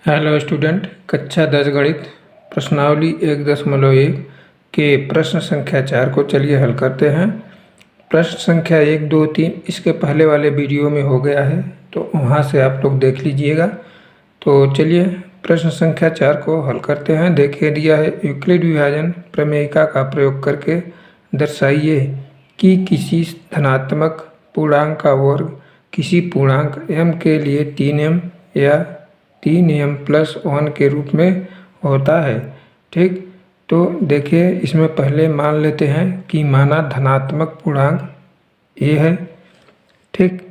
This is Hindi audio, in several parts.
हेलो स्टूडेंट, कक्षा 10 गणित प्रश्नावली 1.1 के प्रश्न संख्या 4 को चलिए हल करते हैं। प्रश्न संख्या 1, 2, 3 इसके पहले वाले वीडियो में हो गया है, तो वहां से आप लोग देख लीजिएगा। तो चलिए प्रश्न संख्या 4 को हल करते हैं। देखिए दिया है, यूक्लिड विभाजन प्रमेयिका का प्रयोग करके दर्शाइए कि किसी धनात्मक पूर्णांक का वर्ग किसी पूर्णांक m के लिए 3m या 3m+1 के रूप में होता है। ठीक, तो देखिए इसमें पहले मान लेते हैं कि माना धनात्मक पूर्णांक a है। ठीक,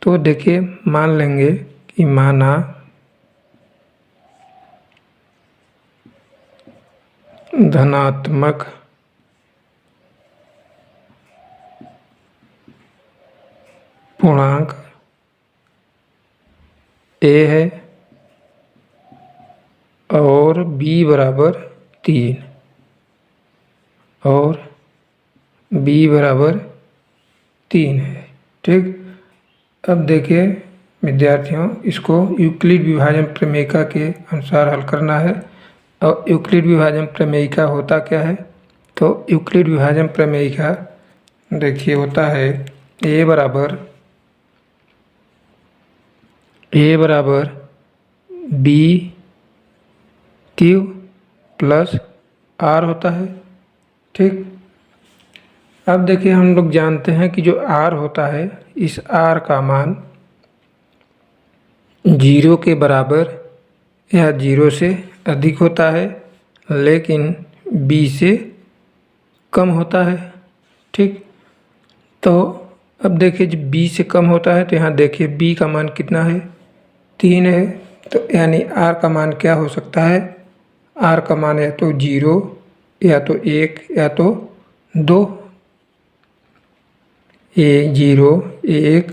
तो देखिए मान लेंगे कि माना धनात्मक पूर्णांक a है और b बराबर 3 और b बराबर 3 है। ठीक, अब देखिए विद्यार्थियों, इसको यूक्लिड विभाजन प्रमेयिका के अनुसार हल करना है। और यूक्लिड विभाजन प्रमेयिका होता क्या है? तो यूक्लिड विभाजन प्रमेयिका देखिए होता है a बराबर b क्यू प्लस r होता है। ठीक, अब देखिए हम लोग जानते हैं कि जो r होता है, इस r का मान 0 के बराबर या 0 से अधिक होता है, लेकिन b से कम होता है। ठीक, तो अब देखिए जब b से कम होता है तो यहाँ देखिए b का मान कितना है? 3 है। तो यानी r का मान क्या हो सकता है? r का मान या तो 0 या तो 1 या तो 2। 0, 1,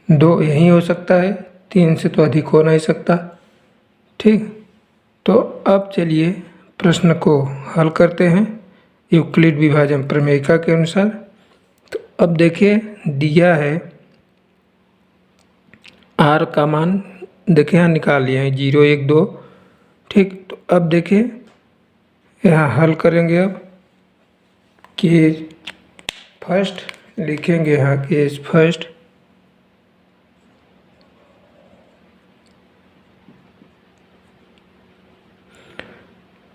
2 यही हो सकता है, 3 से तो अधिक हो नहीं सकता। ठीक, तो अब चलिए प्रश्न को हल करते हैं यूक्लिड विभाजन प्रमेयिका के अनुसार। तो अब देखिए दिया है r का मान, देखिए यहाँ निकाल लिए हैं 0, 1, 2। ठीक, तो अब देखिए यहाँ हल करेंगे। अब केस फर्स्ट लिखेंगे, यहाँ केस फर्स्ट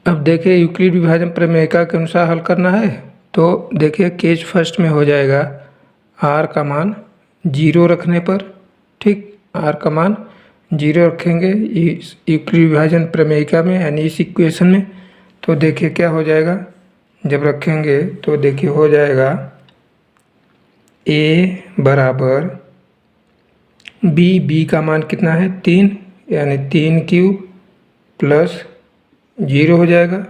अब देखिए यूक्लिड विभाजन प्रमेयिका के अनुसार हल करना है। तो देखिए केस फर्स्ट में हो जाएगा r का मान 0 रखने पर। ठीक, r का मान 0 रखेंगे इस यूक्लिड विभाजन प्रमेयिका में, यानी इस इक्वेशन में। तो देखिए क्या हो जाएगा जब रखेंगे, तो देखिए हो जाएगा a बराबर b का मान कितना है? 3, यानी 3 प्लस 0 हो जाएगा।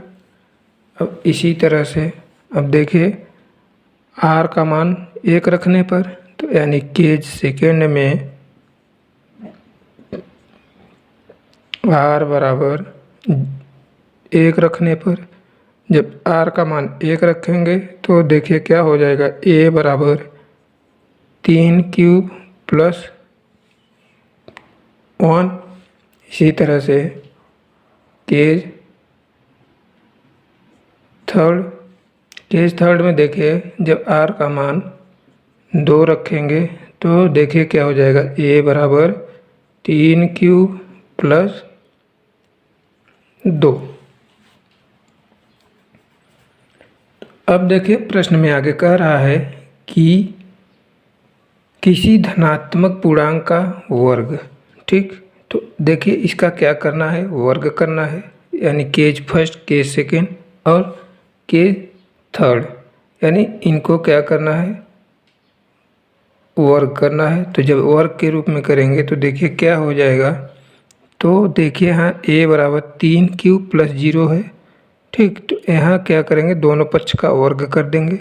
अब इसी तरह से अब देखिए r का मान 1 रखने पर, तो यानी केज सेकेंड में r बराबर 1 रखने पर, जब r का मान 1 रखेंगे तो देखिए क्या हो जाएगा, a बराबर 3 प्लस 1। इसी तरह से केज थर्ड में देखिए जब r का मान 2 रखेंगे तो देखिए क्या हो जाएगा, a बराबर 3 प्लस 2। अब देखिए प्रश्न में आगे कह रहा है कि किसी धनात्मक पूर्णांक का वर्ग। ठीक, तो देखिए इसका क्या करना है? वर्ग करना है, यानी केज फर्स्ट, केज सेकेंड और केज थर्ड, यानी इनको क्या करना है? वर्ग करना है। तो जब वर्ग के रूप में करेंगे तो देखिए क्या हो जाएगा, तो देखिए यहाँ a बराबर 3 प्लस 0 है। ठीक, तो यहाँ क्या करेंगे, दोनों पक्ष का वर्ग कर देंगे।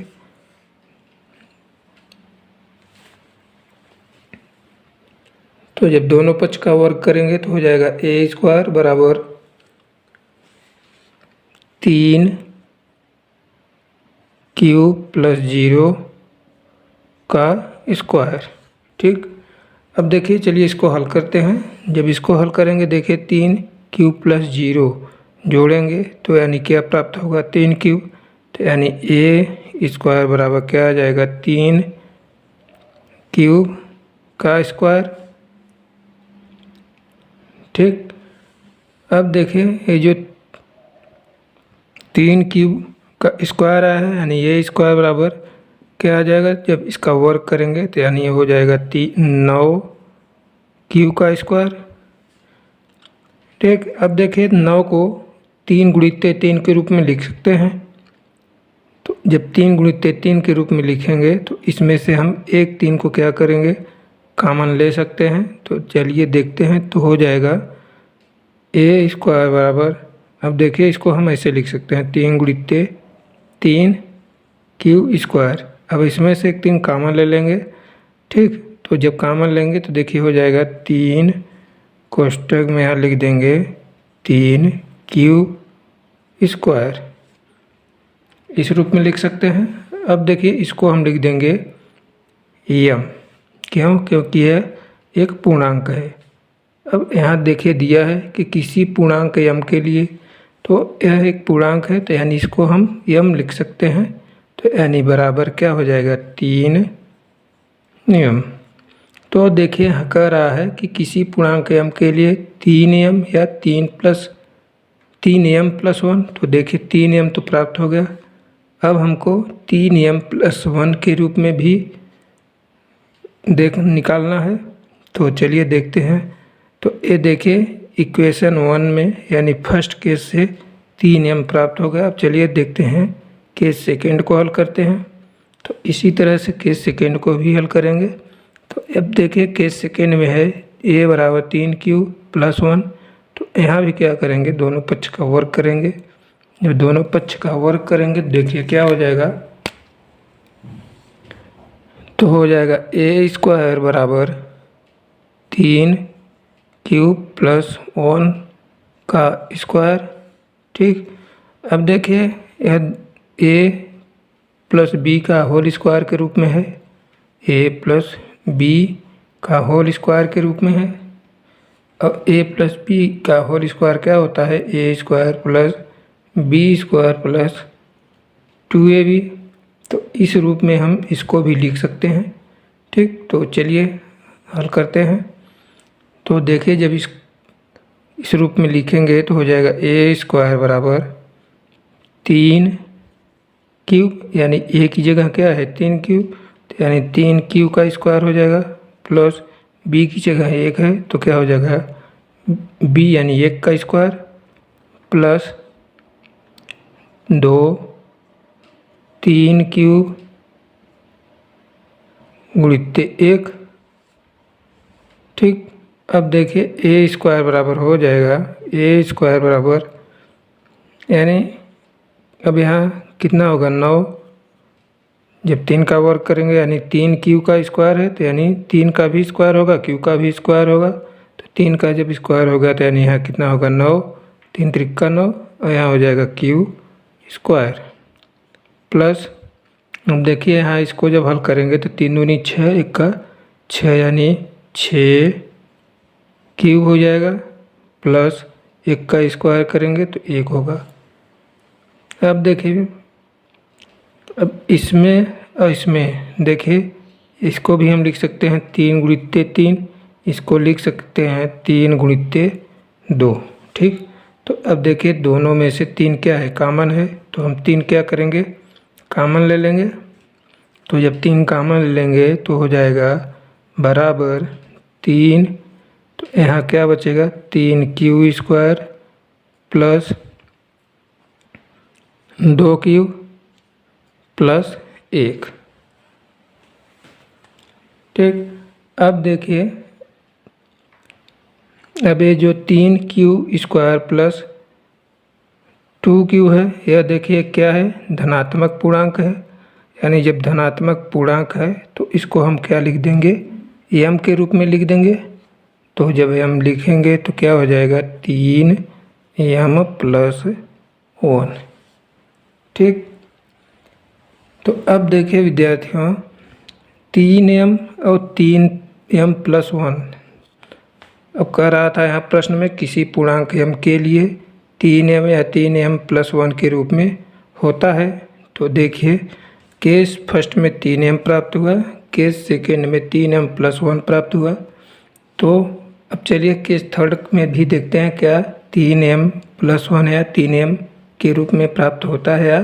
तो जब दोनों पक्ष का वर्ग करेंगे तो हो जाएगा a² बराबर 3 प्लस 0 का स्क्वायर। ठीक, अब देखिए चलिए इसको हल करते हैं। जब इसको हल करेंगे देखिए 3 क्यूब प्लस 0 जोड़ेंगे तो यानी क्या प्राप्त होगा 3 क्यूब। तो यानी ए स्क्वायर बराबर क्या आ जाएगा 3 क्यूब का स्क्वायर। ठीक, अब देखिए ये जो 3 क्यूब का स्क्वायर आया है यानी ये स्क्वायर बराबर क्या आ जाएगा, जब इसका वर्क करेंगे तो यानी ये हो जाएगा 9 क्यूब का स्क्वायर। ठीक, अब देखिए 9 को 3 गुणित 3 के रूप में लिख सकते हैं। तो जब 3 गुणित 3 के रूप में लिखेंगे तो इसमें से हम एक 3 को क्या करेंगे कॉमन ले सकते हैं। तो चलिए देखते हैं, तो हो जाएगा ए स्क्वायर बराबर, अब देखिए इसको हम ऐसे लिख सकते हैं 3 गुणित 3 क्यूब स्क्वायर। अब इसमें से एक 3 कॉमन ले लेंगे। ठीक, तो जब कॉमन लेंगे तो देखिए हो जाएगा 3 कोष्ठक में यहाँ लिख देंगे 3 क्यूब स्क्वायर, इस रूप में लिख सकते हैं। अब देखिए इसको हम लिख देंगे यम, क्यों, क्योंकि यह एक पूर्णांक है। अब यहाँ देखिए दिया है कि किसी पूर्णांक यम के लिए, तो यह एक पूर्णांक है तो यानी इसको हम यम लिख सकते हैं। तो यानी बराबर क्या हो जाएगा 3 यम। तो देखिए कह रहा है कि किसी पूर्णांक यम के लिए 3 यम या 3 यम प्लस 1। तो देखिए 3 यम तो प्राप्त हो गया। अब हमको 3 यम प्लस 1 के रूप में भी निकालना है। तो चलिए देखते हैं। तो ये देखिए इक्वेशन 1 में यानी फर्स्ट केस से 3 यम प्राप्त हो गया। अब चलिए देखते हैं केस सेकेंड को हल करते हैं। तो इसी तरह से केस सेकेंड को भी हल करेंगे। तो अब देखिए केस सेकेंड में है ए बराबर 3 क्यूब प्लस 1। तो यहाँ भी क्या करेंगे, दोनों पक्ष का वर्ग करेंगे। जब दोनों पक्ष का वर्ग करेंगे देखिए क्या हो जाएगा, तो हो जाएगा ए स्क्वायर बराबर 3 क्यूब प्लस 1 का स्क्वायर। ठीक, अब देखिए यह ए प्लस बी का होल स्क्वायर के रूप में है, ए प्लस बी का होल स्क्वायर के रूप में है। अब ए प्लस बी का होल स्क्वायर क्या होता है, a square plus b square plus 2ab। तो इस रूप में हम इसको भी लिख सकते हैं। ठीक, तो चलिए हल करते हैं। तो देखिए जब इस रूप में लिखेंगे तो हो जाएगा ए स्क्वायर बराबर 3 क्यूब, यानी ए की जगह क्या है 3 क्यूब, तो यानी 3 क्यूब का स्क्वायर हो जाएगा, प्लस बी की जगह 1 है तो क्या हो जाएगा बी यानी 1 का स्क्वायर, प्लस 3 क्यूब गुणित 1। ठीक, अब देखिए ए स्क्वायर बराबर हो जाएगा, ए स्क्वायर बराबर यानी अब यहाँ कितना होगा 9। जब 3 का वर्ग करेंगे यानी 3 क्यू का स्क्वायर है तो यानी 3 का भी स्क्वायर होगा, क्यू का भी स्क्वायर होगा। तो 3 का जब स्क्वायर होगा तो यानी यहाँ कितना होगा 9, 3 त्रिका 9 और यहाँ हो जाएगा क्यू स्क्वायर, प्लस अब देखिए यहाँ इसको जब हल करेंगे तो 3 दूनी 6, 1 का 6 यानी 6 क्यूब हो जाएगा, प्लस 1 का स्क्वायर करेंगे तो 1 होगा। अब देखिए अब इसमें और इसमें देखिए इसको भी हम लिख सकते हैं 3 गुणित 3, इसको लिख सकते हैं 3 गुणित 2। ठीक, तो अब देखिए दोनों में से 3 क्या है कॉमन है, तो हम 3 क्या करेंगे कॉमन ले लेंगे। तो जब 3 कॉमन ले लेंगे तो हो जाएगा बराबर 3, तो यहाँ क्या बचेगा 3 Q square plus 2 Q plus 1। ठीक, अब देखिए अब ये जो 3 क्यू स्क्वायर प्लस 2 क्यू है यह देखिए क्या है धनात्मक पूर्णांक है, यानी जब धनात्मक पूर्णांक है तो इसको हम क्या लिख देंगे m के रूप में लिख देंगे। तो जब m लिखेंगे तो क्या हो जाएगा 3m प्लस 1। ठीक, तो अब देखिए विद्यार्थियों 3m और 3m प्लस 1 अब कह रहा था यहाँ प्रश्न में किसी पूर्णांक m के लिए 3m या 3m+1 के रूप में होता है। तो देखिए केस फर्स्ट में 3m प्राप्त हुआ, केस सेकेंड में 3m+1 प्राप्त हुआ। तो अब चलिए केस थर्ड में भी देखते हैं क्या 3m+1 या 3m के रूप में प्राप्त होता है या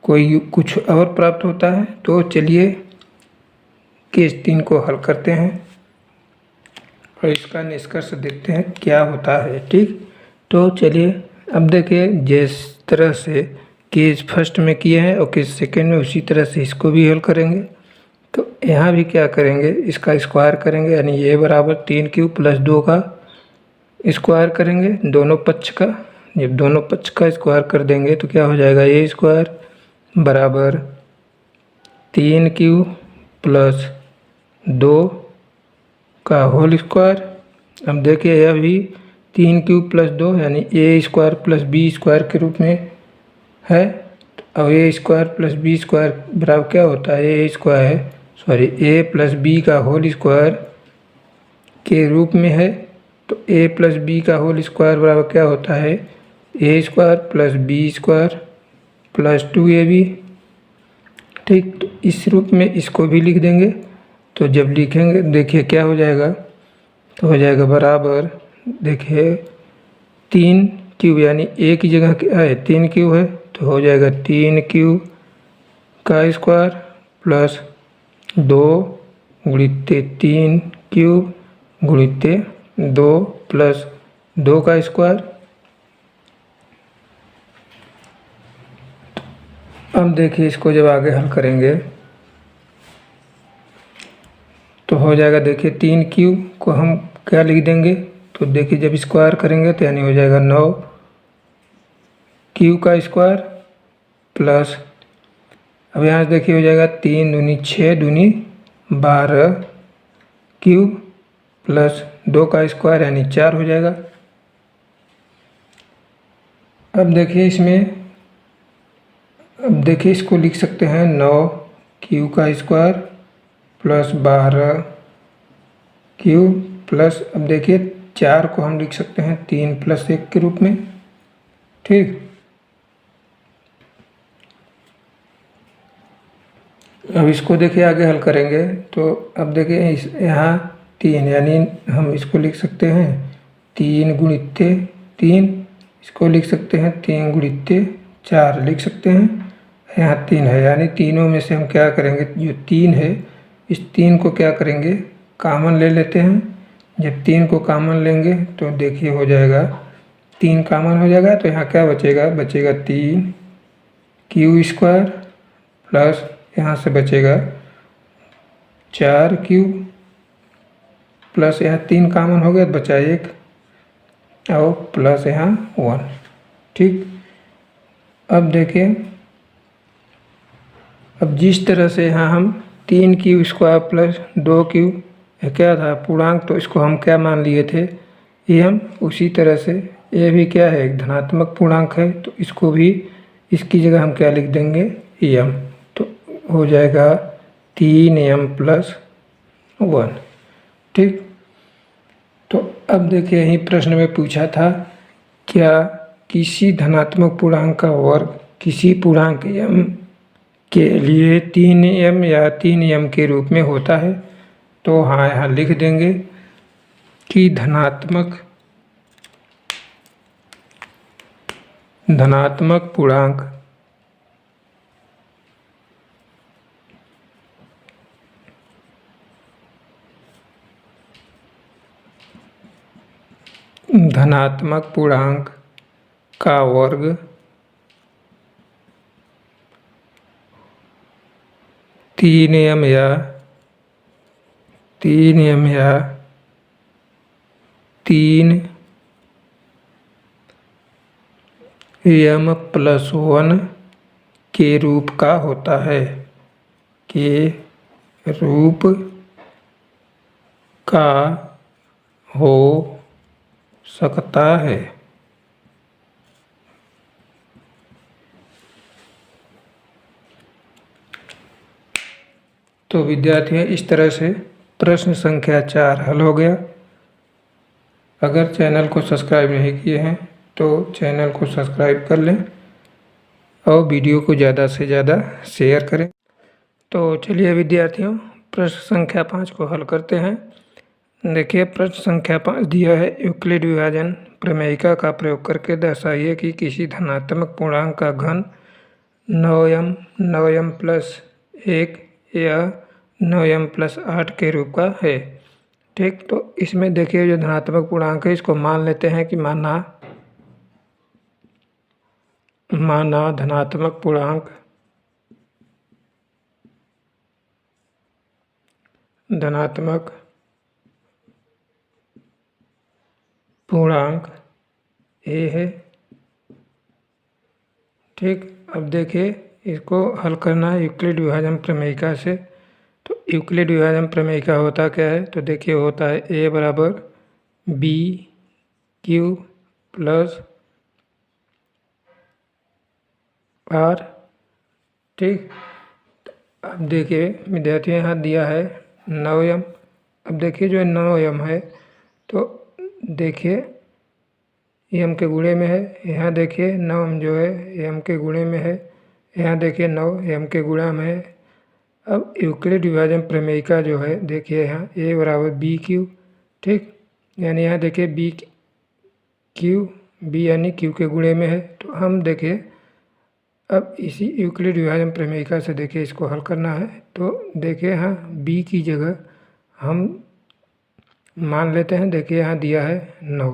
कोई कुछ और प्राप्त होता है। तो चलिए केस 3 को हल करते हैं और इसका निष्कर्ष देखते हैं क्या होता है। ठीक, तो चलिए अब देखिए जिस तरह से केस फर्स्ट में किए हैं और केस सेकेंड में उसी तरह से इसको भी हल करेंगे। तो यहाँ भी क्या करेंगे, इसका स्क्वायर करेंगे, यानी ये बराबर 3q + 2 का स्क्वायर करेंगे दोनों पक्ष का। जब दोनों पक्ष का स्क्वायर कर देंगे तो क्या हो जाएगा, ये स्क्वायर बराबर 3q + 2 का होल स्क्वायर। अब देखिए यह भी 3q + 2 यानी a² + b² के रूप में है। और a² + b² बराबर क्या होता है, a + b का होल स्क्वायर के रूप में है। तो a + b का होल स्क्वायर बराबर क्या होता है, a² + b² + 2ab। ठीक, तो इस रूप में इसको भी लिख देंगे। तो जब लिखेंगे देखिए क्या हो जाएगा, तो हो जाएगा बराबर, देखिए 3q यानी a की जगह क्या है 3q है, तो हो जाएगा 3q का स्क्वायर प्लस 2 गुणित 3q गुणित 2 प्लस 2 का स्क्वायर। अब देखिए इसको जब आगे हल करेंगे तो हो जाएगा, देखिए 3q को हम क्या लिख देंगे, तो देखिए जब स्क्वायर करेंगे तो यानी हो जाएगा 9q का स्क्वायर प्लस, अब यहाँ से देखिए हो जाएगा 3 दूनी 6 दूनी 12q प्लस 2 का स्क्वायर यानी 4 हो जाएगा। अब देखिए इसको लिख सकते हैं 9q का स्क्वायर प्लस 12q प्लस, अब देखिए 4 को हम लिख सकते हैं 3 + 1 के रूप में। ठीक, अब इसको देखिए आगे हल करेंगे तो अब देखिए यहाँ 3 यानी हम इसको लिख सकते हैं 3 गुणित 3, इसको लिख सकते हैं 3 गुणित 4 लिख सकते हैं। यहाँ 3 है यानी तीनों में से हम क्या करेंगे, जो 3 है इस 3 को क्या करेंगे कॉमन ले लेते हैं। जब 3 को कॉमन लेंगे तो देखिए हो जाएगा 3 कॉमन हो जाएगा, तो यहाँ क्या बचेगा, 3q² प्लस यहाँ से बचेगा 4q प्लस यहाँ 3 कॉमन हो गया तो बचा 1 और प्लस यहाँ 1। ठीक, अब देखिए अब जिस तरह से यहाँ हम 3q² प्लस 2q क्या था पूर्णांक, तो इसको हम क्या मान लिए थे m, उसी तरह से ये भी क्या है एक धनात्मक पूर्णांक है, तो इसको भी इसकी जगह हम क्या लिख देंगे m। तो हो जाएगा 3m+1। ठीक, तो अब देखिए यही प्रश्न में पूछा था क्या किसी धनात्मक पूर्णांक का वर्ग किसी पूर्णांक m के लिए 3m या 3m के रूप में होता है। तो हाँ यहाँ लिख देंगे कि धनात्मक पूर्णांक का वर्ग 3m या 3m+1 के रूप का होता है, के रूप का हो सकता है। तो विद्यार्थियों इस तरह से प्रश्न संख्या 4 हल हो गया। अगर चैनल को सब्सक्राइब नहीं किए हैं तो चैनल को सब्सक्राइब कर लें और वीडियो को ज़्यादा से ज़्यादा शेयर करें। तो चलिए विद्यार्थियों, प्रश्न संख्या 5 को हल करते हैं। देखिए, प्रश्न संख्या 5 दिया है, यूक्लिड विभाजन प्रमेयिका का प्रयोग करके दर्शाइए कि किसी धनात्मक पूर्णांक का घन 9m प्लस 1 या 9m+8 के रूप का है। ठीक, तो इसमें देखिए जो धनात्मक पूर्णांक है इसको मान लेते हैं कि माना धनात्मक पूर्णांक a है। ठीक, अब देखिए इसको हल करना है यूक्लिड विभाजन प्रमेयिका से। तो यूक्लिड विभाजन प्रमेयिका होता क्या है, तो देखिए होता है a बराबर b क्यू प्लस r। ठीक, अब देखिए विद्यार्थियों यहाँ दिया है 9m। अब देखिए जो 9m है तो देखिए m के गुणे में है, यहाँ देखिए 9m जो है m के गुणे में है, यहाँ देखिए 9 m के गुणा में है। अब यूक्लिड विभाजन प्रमेयिका जो है देखिए यहाँ a बराबर b क्यू। ठीक, यानी यहाँ देखिए b यानी q के गुणे में है। तो हम देखिए अब इसी यूक्लिड विभाजन प्रमेयिका से देखिए इसको हल करना है। तो देखिए यहाँ b की जगह हम मान लेते हैं, देखिए यहाँ दिया है 9।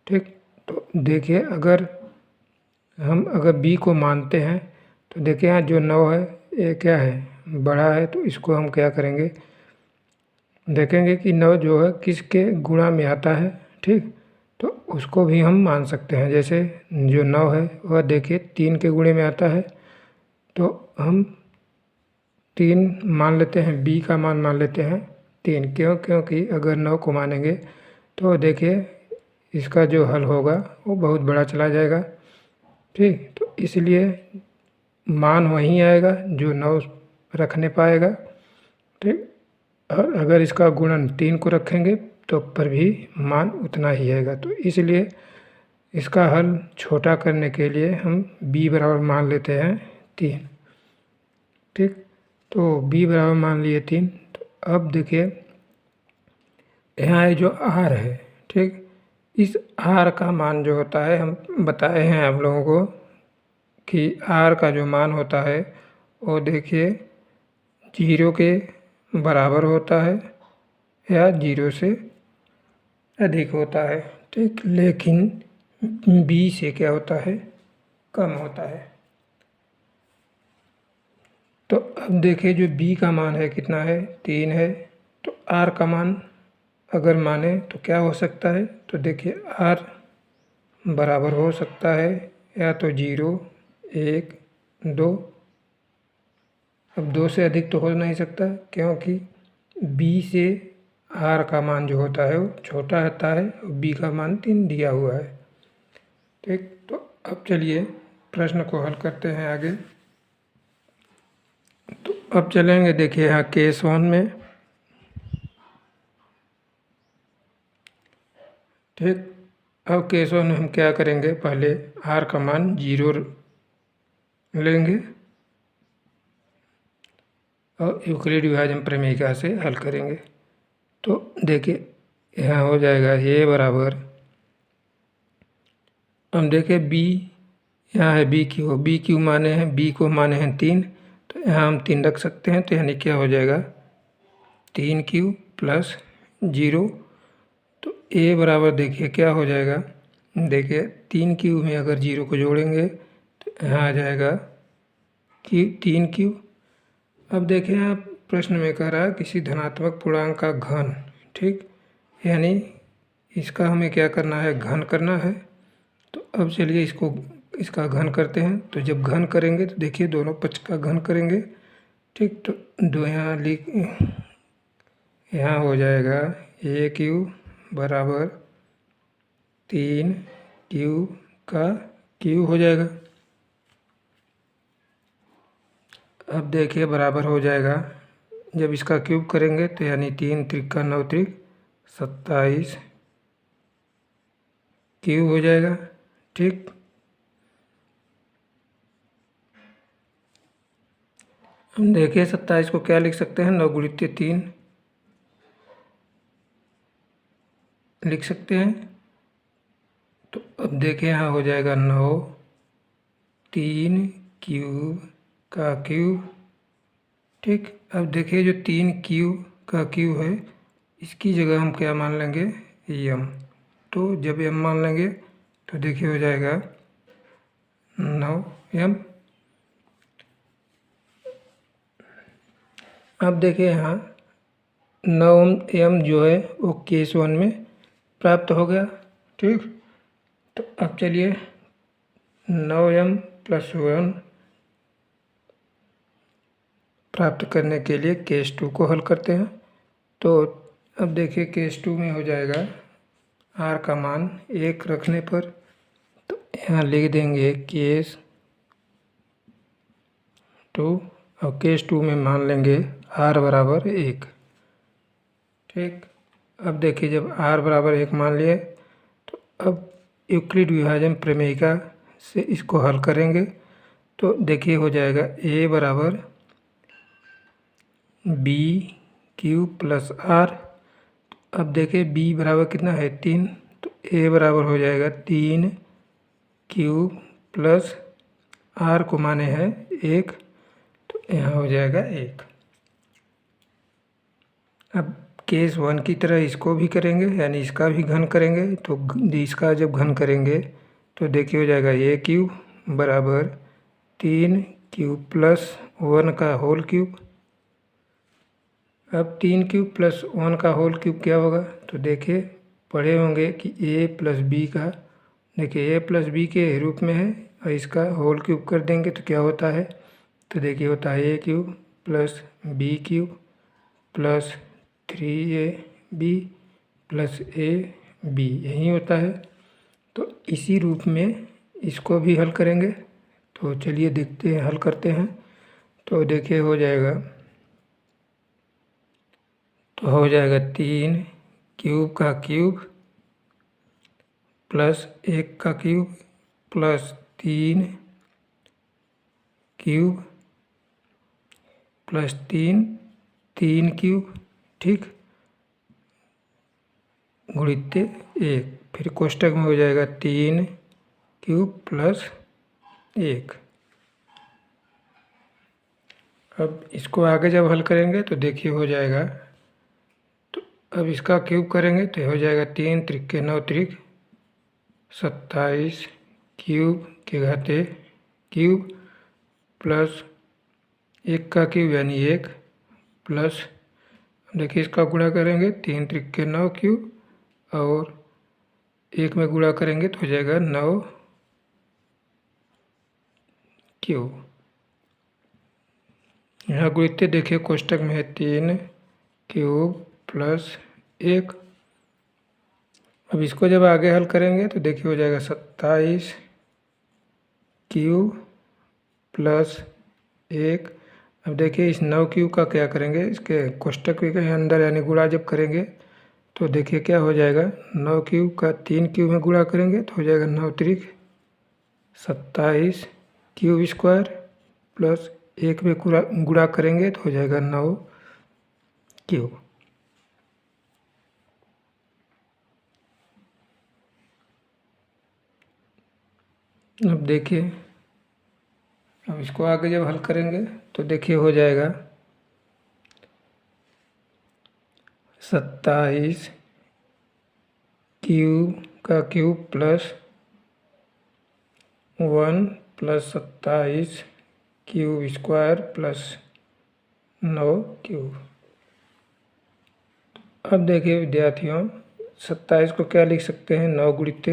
ठीक, तो देखिए अगर b को मानते हैं तो देखिए यहाँ जो 9 है ये क्या है, बड़ा है। तो इसको हम क्या करेंगे, देखेंगे कि 9 जो है किसके गुणा में आता है। ठीक, तो उसको भी हम मान सकते हैं। जैसे जो 9 है वह देखिए 3 के गुणे में आता है, तो हम 3 मान लेते हैं, b का मान मान लेते हैं 3। क्योंकि अगर 9 को मानेंगे तो देखिए इसका जो हल होगा वो बहुत बड़ा चला जाएगा। ठीक, तो इसलिए मान वहीं आएगा जो 9 रखने पाएगा। ठीक, और अगर इसका गुणन 3 को रखेंगे तो पर भी मान उतना ही आएगा। तो इसलिए इसका हल छोटा करने के लिए हम b बराबर मान लेते हैं 3। ठीक, तो b बराबर मान लिए 3। तो अब देखिए यहाँ जो r है, ठीक, इस r का मान जो होता है हम बताए हैं आप लोगों को कि r का जो मान होता है वो देखिए 0 के बराबर होता है या 0 से अधिक होता है। ठीक, लेकिन b से क्या होता है, कम होता है। तो अब देखिए जो b का मान है कितना है, 3 है। तो r का मान अगर माने तो क्या हो सकता है, तो देखिए r बराबर हो सकता है या तो 0, 1, 2। अब 2 से अधिक तो हो नहीं सकता क्योंकि b से r का मान जो होता है वो छोटा होता है, b का मान 3 दिया हुआ है। ठीक, तो अब चलिए प्रश्न को हल करते हैं आगे। तो अब चलेंगे देखिए यहाँ केस 1 में। ठीक, अब केस 1 में हम क्या करेंगे, पहले r का मान 0 लेंगे और यूक्लिड विभाजन प्रमेयिका से हल करेंगे। तो देखिए यहाँ हो जाएगा a बराबर, हम देखें b, यहाँ है b क्यू माने हैं, b को माने हैं 3। तो यहाँ हम 3 रख सकते हैं। तो यानी क्या हो जाएगा 3q प्लस 0। तो a बराबर देखिए क्या हो जाएगा, देखिए 3q में अगर 0 को जोड़ेंगे तो यहाँ आ जाएगा 3q। अब देखिए यहाँ प्रश्न में कह रहा है किसी धनात्मक पूर्णांक का घन। ठीक, यानी इसका हमें क्या करना है, घन करना है। तो अब चलिए इसका घन करते हैं। तो जब घन करेंगे तो देखिए दोनों पक्ष का घन करेंगे। ठीक, तो दो यहाँ हो जाएगा a³ बराबर 3q का क्यूब हो जाएगा। अब देखिए बराबर हो जाएगा, जब इसका क्यूब करेंगे तो यानी 3 त्रिक का 9 त्रिक 27 क्यूब हो जाएगा। ठीक, हम देखिए 27 को क्या लिख सकते हैं, 9 गुणित 3 लिख सकते हैं। तो अब देखिए यहाँ हो जाएगा 9 3 क्यूब का क्यूब। ठीक, अब देखिए जो 3 क्यूब का क्यूब है इसकी जगह हम क्या मान लेंगे, यम। तो जब यम मान लेंगे तो देखिए हो जाएगा 9m। अब देखिए यहाँ 9m जो है वो केस 1 में प्राप्त हो गया। ठीक, तो अब चलिए 9m + 1 प्राप्त करने के लिए केस 2 को हल करते हैं। तो अब देखिए केस 2 में हो जाएगा r का मान 1 रखने पर, तो यहाँ लिख देंगे केस 2 और केस 2 में मान लेंगे r बराबर 1। ठीक, अब देखिए जब r बराबर 1 मान लिए तो अब यूक्लिड विभाजन प्रमेयिका से इसको हल करेंगे। तो देखिए हो जाएगा a बराबर b क्यूब प्लस r। अब देखिए b बराबर कितना है 3, तो a बराबर हो जाएगा 3 क्यूब प्लस r को माने हैं 1, तो यहाँ हो जाएगा 1। अब केस 1 की तरह इसको भी करेंगे, यानी इसका भी घन करेंगे। तो इसका जब घन करेंगे तो देखिए हो जाएगा a क्यूब बराबर 3 क्यूब प्लस 1 का होल क्यूब। अब 3 क्यूब प्लस 1 का होल क्यूब क्या होगा, तो देखिए पढ़े होंगे कि a प्लस बी का, देखिए a प्लस बी के रूप में है और इसका होल क्यूब कर देंगे तो क्या होता है, तो देखिए होता है a cube plus B cube plus 3ab plus ab, यही होता है। तो इसी रूप में इसको भी हल करेंगे। तो चलिए देखते हैं, हल करते हैं। तो देखिए हो जाएगा, तो हो जाएगा 3 क्यूब का क्यूब प्लस 1 का cube plus 3 cube plus 3 cube. ठीक, गुणित 1, फिर कोष्टक में हो जाएगा 3 क्यूब प्लस 1। अब इसको आगे जब हल करेंगे तो देखिए हो जाएगा, तो अब इसका क्यूब करेंगे तो हो जाएगा 3 त्रिक 9 त्रिक 27 क्यूब के घाते क्यूब प्लस 1 का क्यूब यानी 1 प्लस, देखिए इसका गुणा करेंगे 3 त्रिक 9 क्यूब और 1 में गुणा करेंगे तो हो जाएगा 9 क्यूब। यहाँ गुणित देखिए कोष्टक में है 3 क्यूब प्लस 1। अब इसको जब आगे हल करेंगे तो देखिए हो जाएगा 27 क्यूब प्लस 1। अब देखिए इस 9 क्यूब का क्या करेंगे, इसके कोष्टक के अंदर यानी गुणा जब करेंगे तो देखिए क्या हो जाएगा, 9 क्यूब का 3 क्यूब में गुणा करेंगे तो हो जाएगा 9 त्रिक 27 क्यूब स्क्वायर प्लस 1 में गुणा करेंगे तो हो जाएगा 9 क्यूब। अब देखिए, अब इसको आगे जब हल करेंगे तो देखिए हो जाएगा 27 क्यूब का cube plus 1 plus 27 cube square plus 9 cube. अब देखिए विद्यार्थियों, 27 को क्या लिख सकते हैं, 9 गुणित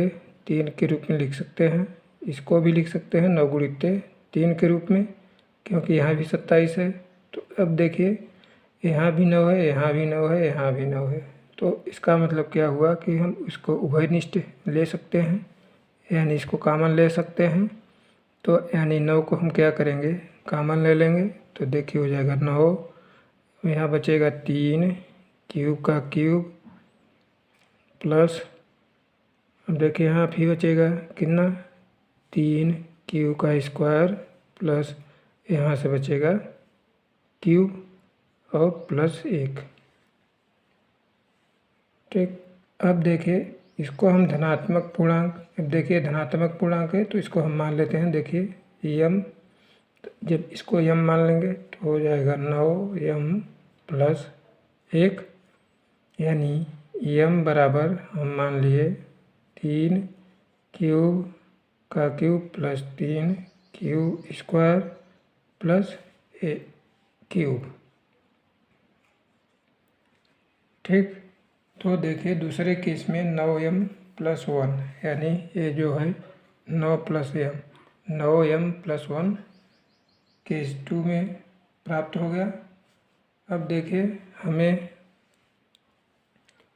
3 के रूप में लिख सकते हैं। इसको भी लिख सकते हैं 9 गुणित 3 के रूप में, क्योंकि यहाँ भी 27 है। तो अब देखिए यहाँ भी 9 है, यहाँ भी 9 है, यहाँ भी 9 है। तो इसका मतलब क्या हुआ कि हम इसको उभयनिष्ठ ले सकते हैं, यानी इसको कॉमन ले सकते हैं। तो यानी 9 को हम क्या करेंगे, कॉमन ले लेंगे। तो देखिए हो जाएगा 9, यहाँ बचेगा 3 क्यूब का क्यूब प्लस अब देखिए यहाँ भी बचेगा कितना, 3 क्यू का स्क्वायर प्लस यहाँ से बचेगा क्यू और प्लस 1। ठीक, अब देखिए इसको हम धनात्मक पूर्णांक, अब देखिए धनात्मक पूर्णांक है तो इसको हम मान लेते हैं। देखिए यम, जब इसको यम मान लेंगे तो हो जाएगा 9m प्लस 1, यानी यम बराबर हम मान लिए 3 का cube plus 3 square plus cube. ठीक, तो देखिए दूसरे केस में 9m प्लस 1, यानी ये जो है 9 plus m, 9m plus 1 case 2 में प्राप्त हो गया। अब देखिए हमें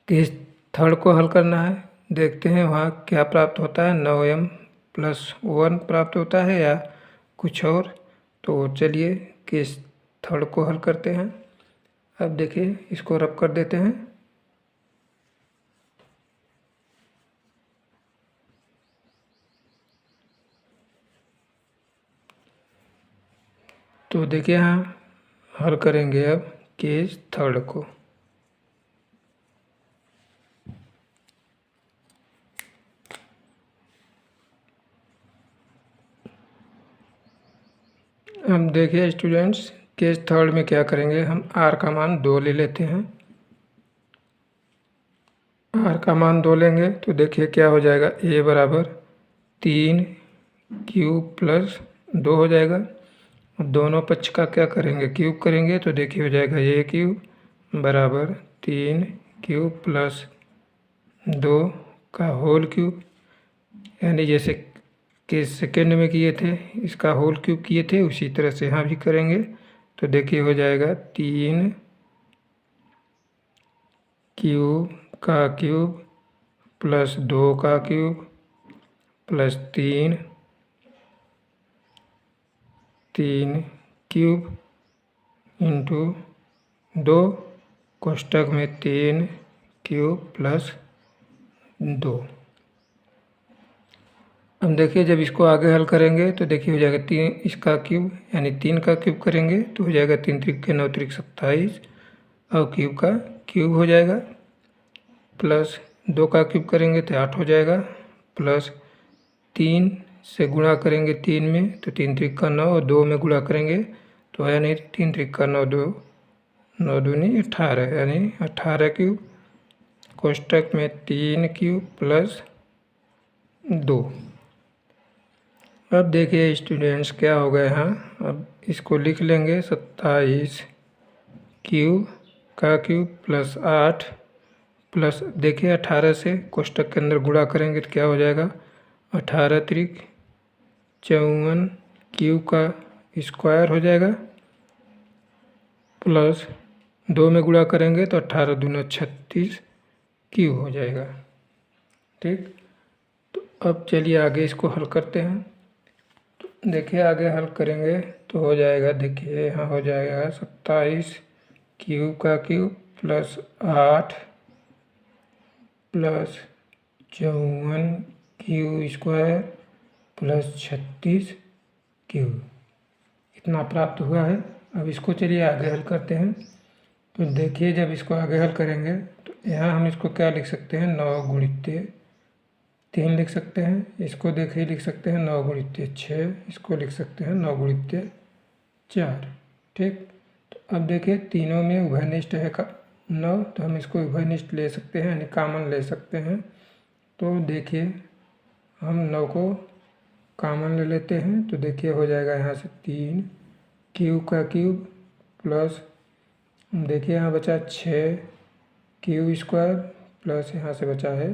केस थर्ड को हल करना है, देखते हैं वहाँ क्या प्राप्त होता है, 9m प्लस 1 प्राप्त होता है या कुछ और। तो चलिए केस थर्ड को हल करते हैं। अब देखिए इसको रब कर देते हैं। तो देखिए यहाँ हल करेंगे अब केस थर्ड को। हम देखिए स्टूडेंट्स, केस थर्ड में क्या करेंगे, हम r का मान 2 ले लेते हैं। r का मान 2 लेंगे तो देखिए क्या हो जाएगा, a बराबर 3 प्लस 2 हो जाएगा। दोनों पक्ष का क्या करेंगे, क्यूब करेंगे तो देखिए हो जाएगा a³ बराबर 3 प्लस 2 का होल क्यूब, यानी जैसे कि सेकेंड में किए थे इसका होल क्यूब किए थे उसी तरह से यहाँ भी करेंगे। तो देखिए हो जाएगा 3 का क्यूब प्लस 2 का क्यूब प्लस 3 क्यूब इंटू 2 कोष्टक में 3 क्यूब प्लस 2। अब देखिए जब इसको आगे हल करेंगे तो देखिए हो जाएगा 3 इसका क्यूब, यानी 3 का क्यूब करेंगे तो हो जाएगा 3 त्रिक 9 त्रिक 27 और क्यूब का क्यूब हो जाएगा, प्लस 2 का क्यूब करेंगे तो 8 हो जाएगा, प्लस 3 से गुणा करेंगे 3 में तो 3 त्रिक 9 और 2 में गुणा करेंगे तो है नहीं 3 त्रिक 9 2 9 दूनी 18, यानी 18 क्यूब कोष्टक में 3 क्यूब प्लस 2। अब देखिए स्टूडेंट्स क्या हो गया यहाँ, अब इसको लिख लेंगे 27 का क्यूब प्लस 8 प्लस देखिए 18 से कोष्टक के अंदर गुणा करेंगे तो क्या हो जाएगा, 18 त्रिक 54 क्यूब का स्क्वायर हो जाएगा, प्लस 2 में गुणा करेंगे तो 18 दूना 36 क्यूब हो जाएगा। ठीक, तो अब चलिए आगे इसको हल करते हैं। तो देखिए आगे हल करेंगे तो हो जाएगा, देखिए यहाँ हो जाएगा 27 का cube plus 8 plus 54 square plus 36 cube, इतना प्राप्त हुआ है। अब इसको चलिए आगे हल करते हैं। तो देखिए जब इसको आगे हल करेंगे तो यहाँ हम इसको क्या लिख सकते हैं, 9 गुणित 3 लिख सकते हैं, इसको देखिए लिख सकते हैं 9 गुणित 6, इसको लिख सकते हैं 9 गुणित 4। ठीक, तो अब देखिए तीनों में उभयनिष्ठ है का 9 तो हम इसको उभयनिष्ठ ले सकते हैं, यानी कॉमन ले सकते हैं। तो देखिए हम 9 को कॉमन ले लेते हैं तो देखिए हो जाएगा यहाँ से 3 का क्यूब प्लस देखिए यहाँ बचा 6 स्क्वायर प्लस यहाँ से बचा है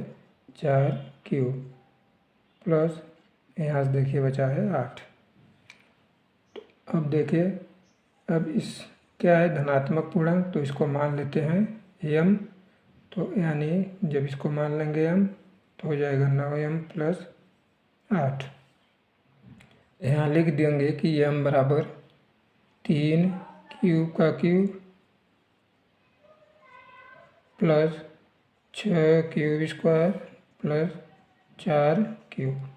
4 क्यूब प्लस यहाँ से देखिए बचा है 8। तो अब देखिए अब इस क्या है धनात्मक पूर्णांक, तो इसको मान लेते हैं m, तो यानी जब इसको मान लेंगे m तो हो जाएगा 9m प्लस 8। यहाँ लिख देंगे कि m बराबर 3 का cube plus 6 cube square plus 4 cube.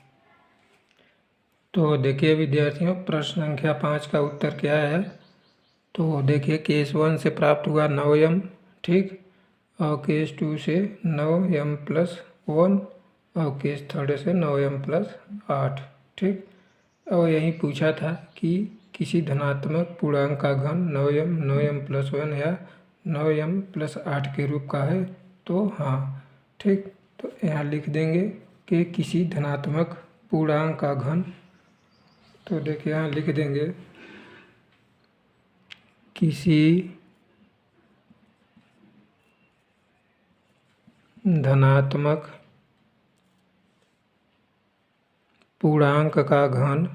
तो देखिए विद्यार्थियों, प्रश्न संख्या 5 का उत्तर क्या है। तो देखिए केस 1 से प्राप्त हुआ 9m, ठीक, और केस 2 से 9m+1 और केस 3 से 9m+8, ठीक। और यही पूछा था कि किसी धनात्मक पूर्णांक का घन 9m 9m+1 या 9m+8 के रूप का है। तो हाँ, ठीक। तो यहाँ लिख देंगे कि किसी धनात्मक पूर्णांक का घन। तो देखिए यहाँ लिख देंगे किसी धनात्मक पूर्णांक का घन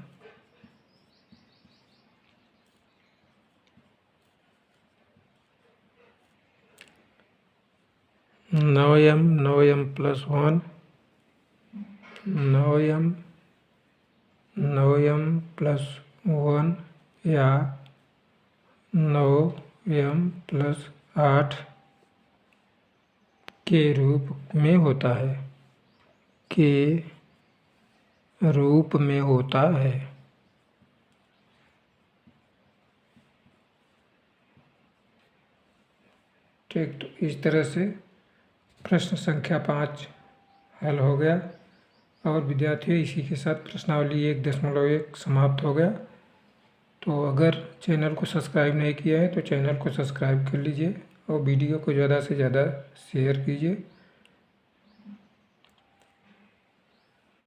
9m 9m+1 9m 9m+1 या 9m+8 के रूप में होता है, के रूप में होता है। ठीक, तो इस तरह से प्रश्न संख्या 5 हल हो गया। और विद्यार्थियों, इसी के साथ प्रश्नावली 1.1 समाप्त हो गया। तो अगर चैनल को सब्सक्राइब नहीं किया है तो चैनल को सब्सक्राइब कर लीजिए और वीडियो को ज़्यादा से ज़्यादा शेयर कीजिए।